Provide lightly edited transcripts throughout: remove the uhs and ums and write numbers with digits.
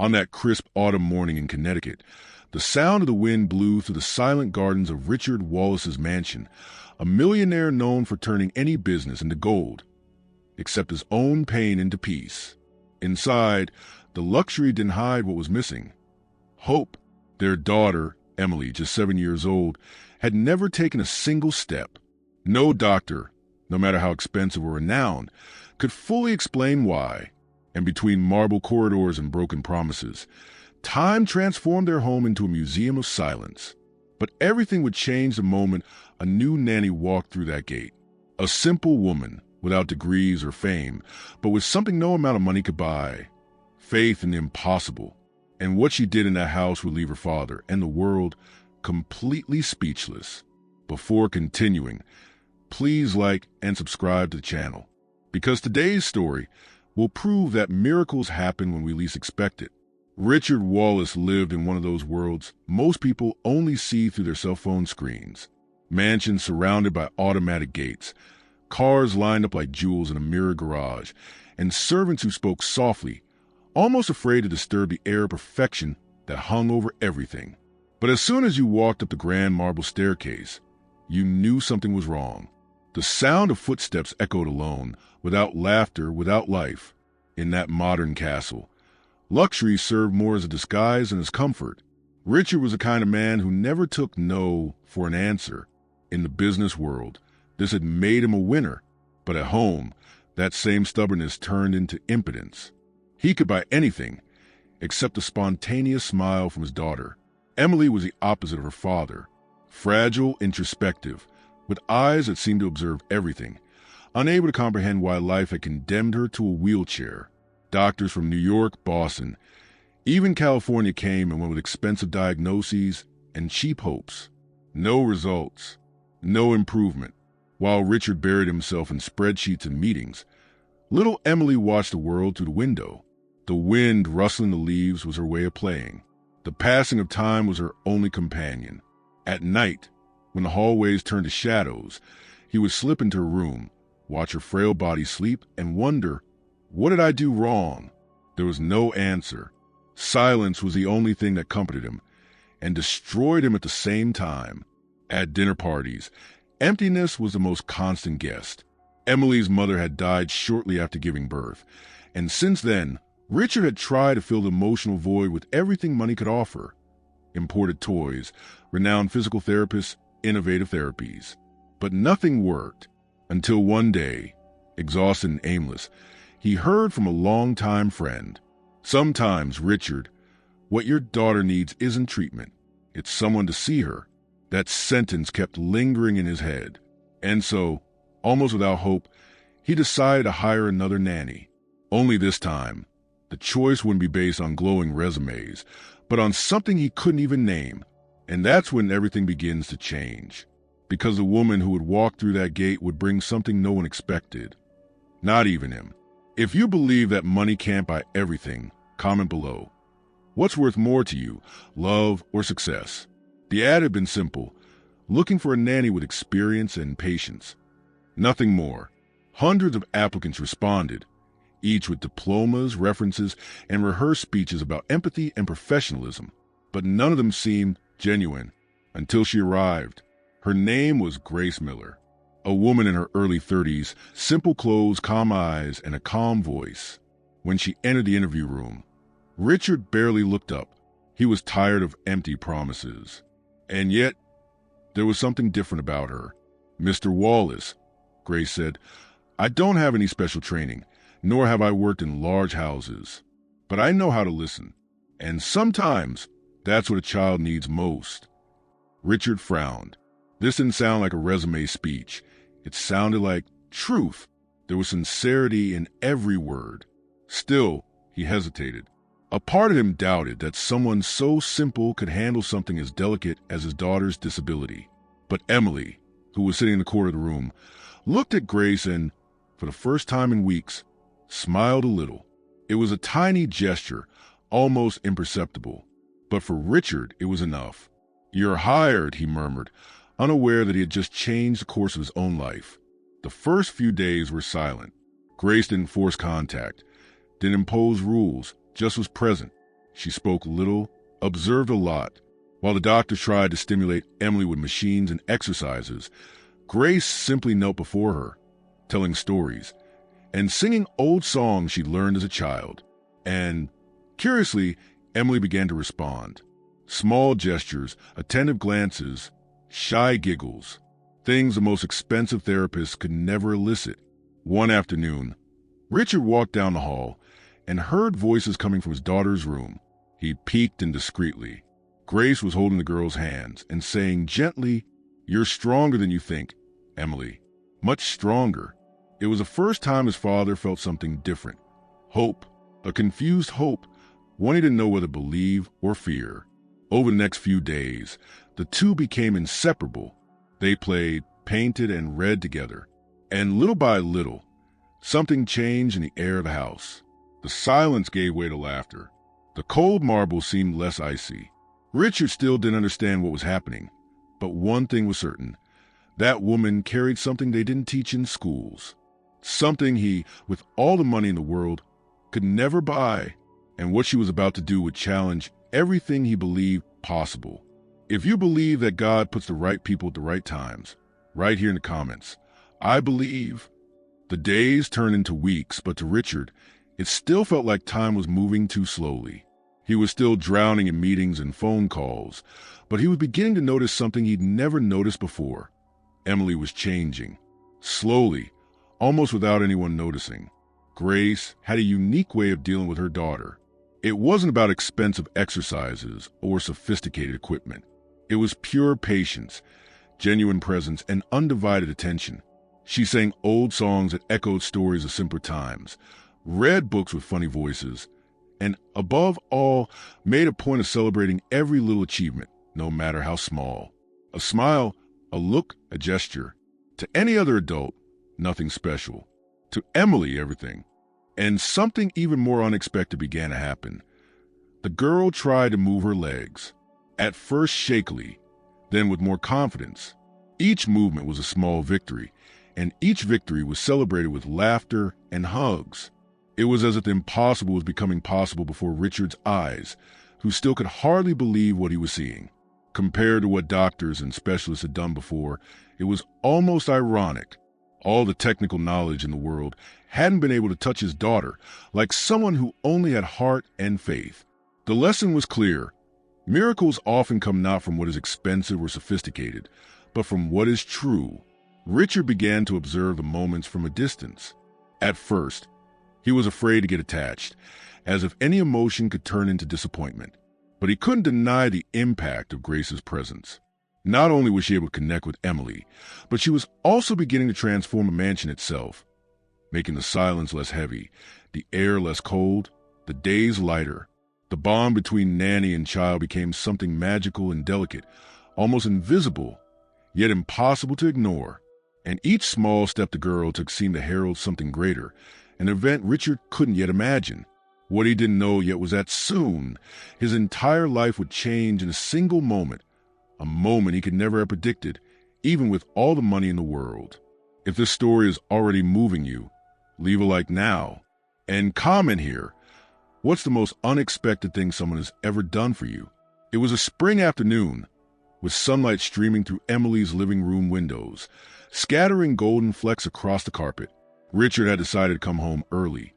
On that crisp autumn morning in Connecticut, the sound of the wind blew through the silent gardens of Richard Wallace's mansion, a millionaire known for turning any business into gold, except his own pain into peace. Inside, the luxury didn't hide what was missing. Hope. Their daughter, Emily, just 7 years old, had never taken a single step. No doctor, no matter how expensive or renowned, could fully explain why. And between marble corridors and broken promises, time transformed their home into a museum of silence. But everything would change the moment a new nanny walked through that gate. A simple woman, without degrees or fame, but with something no amount of money could buy: faith in the impossible. And what she did in that house would leave her father and the world completely speechless. Before continuing, please like and subscribe to the channel, because today's story will prove that miracles happen when we least expect it. Richard Wallace lived in one of those worlds most people only see through their cell phone screens. Mansions surrounded by automatic gates, cars lined up like jewels in a mirror garage, and servants who spoke softly, almost afraid to disturb the air of perfection that hung over everything. But as soon as you walked up the grand marble staircase, you knew something was wrong. The sound of footsteps echoed alone, without laughter, without life. In that modern castle, luxury served more as a disguise than as comfort. Richard was the kind of man who never took no for an answer. In the business world, this had made him a winner. But at home, that same stubbornness turned into impotence. He could buy anything except a spontaneous smile from his daughter. Emily was the opposite of her father. Fragile, introspective, with eyes that seemed to observe everything, unable to comprehend why life had condemned her to a wheelchair. Doctors from New York, Boston, even California came and went with expensive diagnoses and cheap hopes. No results, no improvement. While Richard buried himself in spreadsheets and meetings, little Emily watched the world through the window. The wind rustling the leaves was her way of playing. The passing of time was her only companion. At night, when the hallways turned to shadows, he would slip into her room, watch her frail body sleep, and wonder, what did I do wrong? There was no answer. Silence was the only thing that comforted him and destroyed him at the same time. At dinner parties, emptiness was the most constant guest. Emily's mother had died shortly after giving birth, and since then, Richard had tried to fill the emotional void with everything money could offer: imported toys, renowned physical therapists, innovative therapies. But nothing worked until one day, exhausted and aimless, he heard from a longtime friend. Sometimes, Richard, what your daughter needs isn't treatment. It's someone to see her. That sentence kept lingering in his head. And so, almost without hope, he decided to hire another nanny. Only this time, the choice wouldn't be based on glowing resumes, but on something he couldn't even name. And that's when everything begins to change. Because the woman who would walk through that gate would bring something no one expected. Not even him. If you believe that money can't buy everything, comment below. What's worth more to you, love or success? The ad had been simple: looking for a nanny with experience and patience. Nothing more. Hundreds of applicants responded, each with diplomas, references, and rehearsed speeches about empathy and professionalism. But none of them seemed genuine until she arrived. Her name was Grace Miller, a woman in her early 30s, simple clothes, calm eyes, and a calm voice. When she entered the interview room, Richard barely looked up. He was tired of empty promises. And yet, there was something different about her. "Mr. Wallace," Grace said, "I don't have any special training, nor have I worked in large houses. But I know how to listen. And sometimes, that's what a child needs most." Richard frowned. This didn't sound like a resume speech. It sounded like truth. There was sincerity in every word. Still, he hesitated. A part of him doubted that someone so simple could handle something as delicate as his daughter's disability. But Emily, who was sitting in the corner of the room, looked at Grace and, for the first time in weeks, smiled a little. It was a tiny gesture, almost imperceptible. But for Richard, it was enough. "You're hired," he murmured, unaware that he had just changed the course of his own life. The first few days were silent. Grace didn't force contact, didn't impose rules, just was present. She spoke little, observed a lot. While the doctor tried to stimulate Emily with machines and exercises, Grace simply knelt before her, telling stories and singing old songs she'd learned as a child. And, curiously, Emily began to respond. Small gestures, attentive glances, shy giggles, things the most expensive therapists could never elicit. One afternoon, Richard walked down the hall and heard voices coming from his daughter's room. He peeked in discreetly. Grace was holding the girl's hands and saying gently, "You're stronger than you think, Emily. Much stronger." It was the first time his father felt something different. Hope, a confused hope, one he didn't know whether to believe or fear. Over the next few days, the two became inseparable. They played, painted, and read together. And little by little, something changed in the air of the house. The silence gave way to laughter. The cold marble seemed less icy. Richard still didn't understand what was happening, but one thing was certain. That woman carried something they didn't teach in schools. Something he, with all the money in the world, could never buy. And what she was about to do would challenge everything he believed possible. If you believe that God puts the right people at the right times, write here in the comments. I believe. The days turned into weeks, but to Richard, it still felt like time was moving too slowly. He was still drowning in meetings and phone calls, but he was beginning to notice something he'd never noticed before. Emily was changing. Slowly, almost without anyone noticing. Grace had a unique way of dealing with her daughter. It wasn't about expensive exercises or sophisticated equipment. It was pure patience, genuine presence, and undivided attention. She sang old songs that echoed stories of simpler times, read books with funny voices, and above all, made a point of celebrating every little achievement, no matter how small. A smile, a look, a gesture. To any other adult, nothing special. To Emily, everything. And something even more unexpected began to happen. The girl tried to move her legs, at first shakily, then with more confidence. Each movement was a small victory, and each victory was celebrated with laughter and hugs. It was as if the impossible was becoming possible before Richard's eyes, who still could hardly believe what he was seeing. Compared to what doctors and specialists had done before, it was almost ironic. All the technical knowledge in the world hadn't been able to touch his daughter, like someone who only had heart and faith. The lesson was clear. Miracles often come not from what is expensive or sophisticated, but from what is true. Richard began to observe the moments from a distance. At first, he was afraid to get attached, as if any emotion could turn into disappointment. But he couldn't deny the impact of Grace's presence. Not only was she able to connect with Emily, but she was also beginning to transform the mansion itself, making the silence less heavy, the air less cold, the days lighter. The bond between nanny and child became something magical and delicate, almost invisible, yet impossible to ignore. And each small step the girl took seemed to herald something greater, an event Richard couldn't yet imagine. What he didn't know yet was that soon, his entire life would change in a single moment, a moment he could never have predicted, even with all the money in the world. If this story is already moving you, leave a like now, and comment here. What's the most unexpected thing someone has ever done for you? It was a spring afternoon, with sunlight streaming through Emily's living room windows, scattering golden flecks across the carpet. Richard had decided to come home early,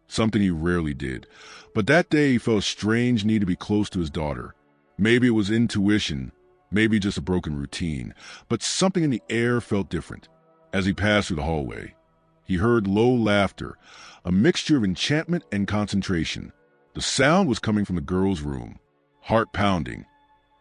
something he rarely did, but that day he felt a strange need to be close to his daughter. Maybe it was intuition, maybe just a broken routine, but something in the air felt different. As he passed through the hallway, he heard low laughter, a mixture of enchantment and concentration. The sound was coming from the girl's room. Heart pounding,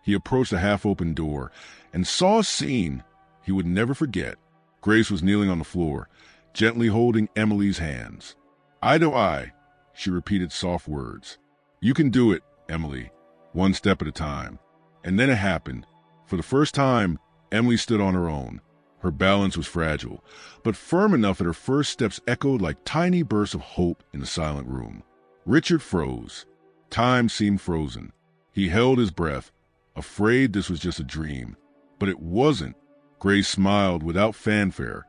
he approached the half-open door and saw a scene he would never forget. Grace was kneeling on the floor, gently holding Emily's hands. "Eye to eye," she repeated soft words. "You can do it, Emily, one step at a time." And then it happened. For the first time, Emily stood on her own. Her balance was fragile, but firm enough that her first steps echoed like tiny bursts of hope in the silent room. Richard froze. Time seemed frozen. He held his breath, afraid this was just a dream. But it wasn't. Grace smiled without fanfare,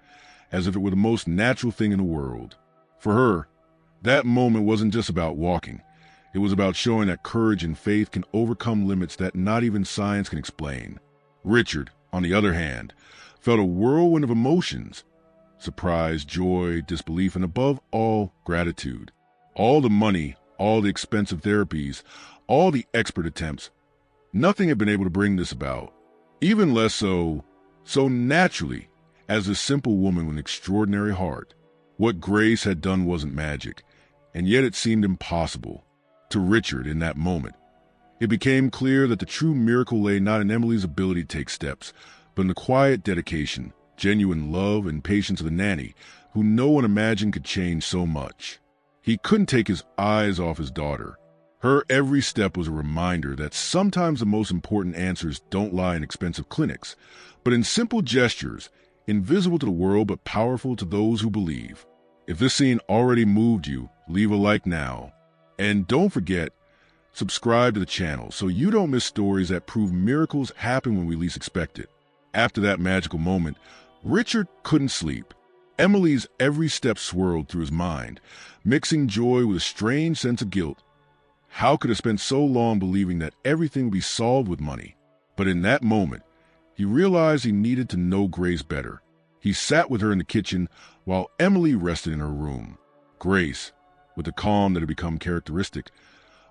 as if it were the most natural thing in the world. For her, that moment wasn't just about walking. It was about showing that courage and faith can overcome limits that not even science can explain. Richard, on the other hand, felt a whirlwind of emotions: surprise, joy, disbelief, and above all, gratitude. All the money, all the expensive therapies, all the expert attempts, nothing had been able to bring this about. Even less so naturally, as this simple woman with an extraordinary heart. What Grace had done wasn't magic, and yet it seemed impossible. To Richard in that moment, it became clear that the true miracle lay not in Emily's ability to take steps, but in the quiet dedication, genuine love, and patience of the nanny, who no one imagined could change so much. He couldn't take his eyes off his daughter. Her every step was a reminder that sometimes the most important answers don't lie in expensive clinics, but in simple gestures, invisible to the world but powerful to those who believe. If this scene already moved you, leave a like now. And don't forget, subscribe to the channel so you don't miss stories that prove miracles happen when we least expect it. After that magical moment, Richard couldn't sleep. Emily's every step swirled through his mind, mixing joy with a strange sense of guilt. How could have spent so long believing that everything would be solved with money? But in that moment, he realized he needed to know Grace better. He sat with her in the kitchen while Emily rested in her room. Grace, with the calm that had become characteristic,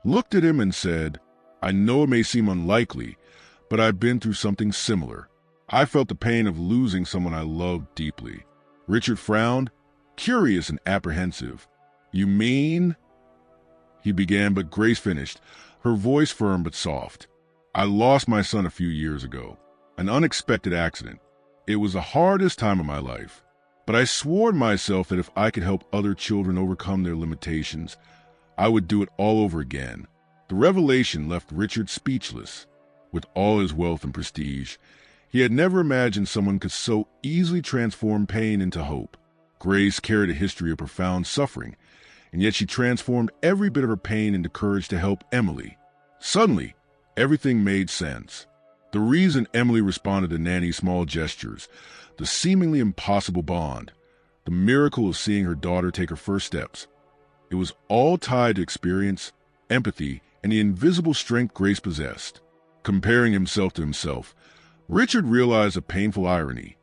looked at him and said, "I know it may seem unlikely, but I've been through something similar. I felt the pain of losing someone I loved deeply." Richard frowned, curious and apprehensive. "You mean?" he began, but Grace finished, her voice firm but soft. "I lost my son a few years ago. An unexpected accident. It was the hardest time of my life. But I swore to myself that if I could help other children overcome their limitations, I would do it all over again." The revelation left Richard speechless. With all his wealth and prestige, he had never imagined someone could so easily transform pain into hope. Grace carried a history of profound suffering, and yet she transformed every bit of her pain into courage to help Emily. Suddenly, everything made sense. The reason Emily responded to Nanny's small gestures, the seemingly impossible bond, the miracle of seeing her daughter take her first steps, it was all tied to experience, empathy, and the invisible strength Grace possessed. Comparing himself to himself, Richard realized a painful irony.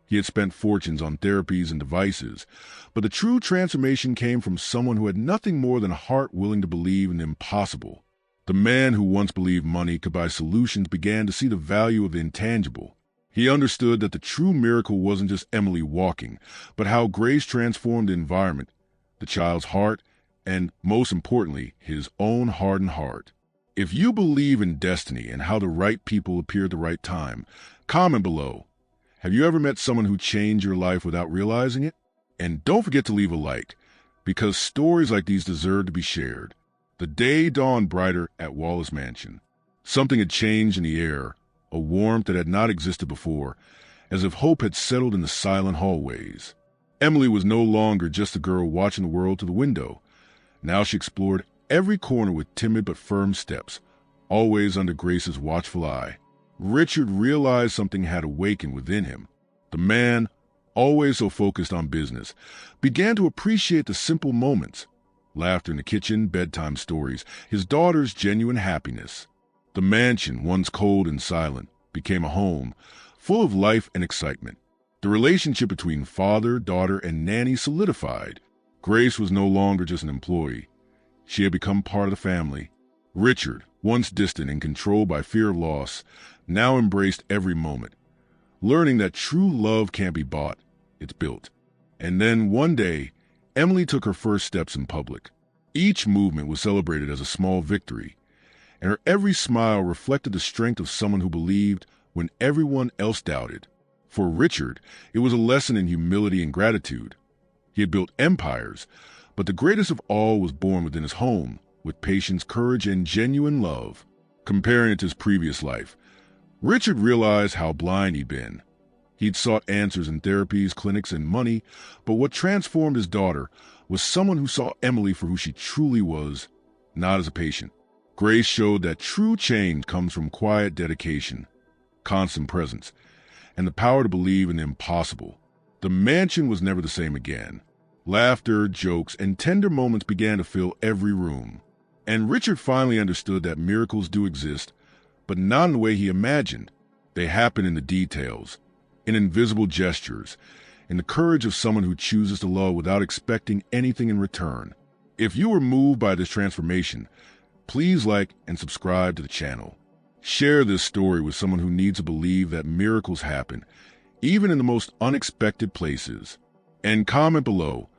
He had spent fortunes on therapies and devices, but the true transformation came from someone who had nothing more than a heart willing to believe in the impossible. The man who once believed money could buy solutions began to see the value of the intangible. He understood that the true miracle wasn't just Emily walking, but how Grace transformed the environment, the child's heart, and, most importantly, his own hardened heart. If you believe in destiny and how the right people appear at the right time, comment below. Have you ever met someone who changed your life without realizing it? And don't forget to leave a like, because stories like these deserve to be shared. The day dawned brighter at Wallace Mansion. Something had changed in the air, a warmth that had not existed before, as if hope had settled in the silent hallways. Emily was no longer just a girl watching the world through the window. Now she explored every corner with timid but firm steps, always under Grace's watchful eye. Richard realized something had awakened within him. The man, always so focused on business, began to appreciate the simple moments: laughter in the kitchen, bedtime stories, his daughter's genuine happiness. The mansion, once cold and silent, became a home, full of life and excitement. The relationship between father, daughter, and nanny solidified. Grace was no longer just an employee. She had become part of the family. Richard, once distant and controlled by fear of loss, now embraced every moment, learning that true love can't be bought, it's built. And then one day, Emily took her first steps in public. Each movement was celebrated as a small victory, and her every smile reflected the strength of someone who believed when everyone else doubted. For Richard, it was a lesson in humility and gratitude. He had built empires, but the greatest of all was born within his home, with patience, courage, and genuine love. Comparing it to his previous life, Richard realized how blind he'd been. He'd sought answers in therapies, clinics, and money, but what transformed his daughter was someone who saw Emily for who she truly was, not as a patient. Grace showed that true change comes from quiet dedication, constant presence, and the power to believe in the impossible. The mansion was never the same again. Laughter, jokes, and tender moments began to fill every room. And Richard finally understood that miracles do exist, but not in the way he imagined. They happen in the details, in invisible gestures, in the courage of someone who chooses to love without expecting anything in return. If you were moved by this transformation, please like and subscribe to the channel. Share this story with someone who needs to believe that miracles happen, even in the most unexpected places. And comment below,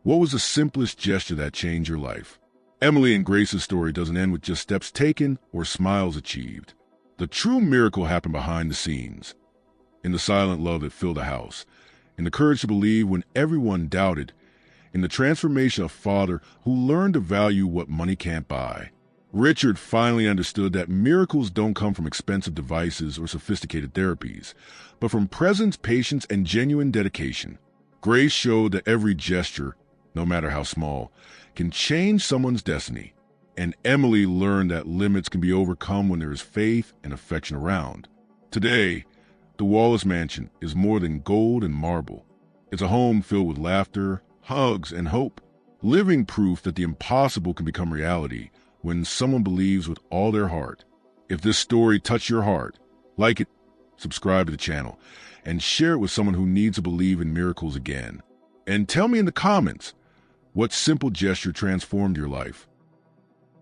what was the simplest gesture that changed your life? Emily and Grace's story doesn't end with just steps taken or smiles achieved. The true miracle happened behind the scenes, in the silent love that filled the house, in the courage to believe when everyone doubted, in the transformation of a father who learned to value what money can't buy. Richard finally understood that miracles don't come from expensive devices or sophisticated therapies, but from presence, patience, and genuine dedication. Grace showed that every gesture, no matter how small, can change someone's destiny. And Emily learned that limits can be overcome when there is faith and affection around. Today, the Wallace Mansion is more than gold and marble. It's a home filled with laughter, hugs, and hope. Living proof that the impossible can become reality when someone believes with all their heart. If this story touched your heart, like it, subscribe to the channel, and share it with someone who needs to believe in miracles again. And tell me in the comments, what simple gesture transformed your life?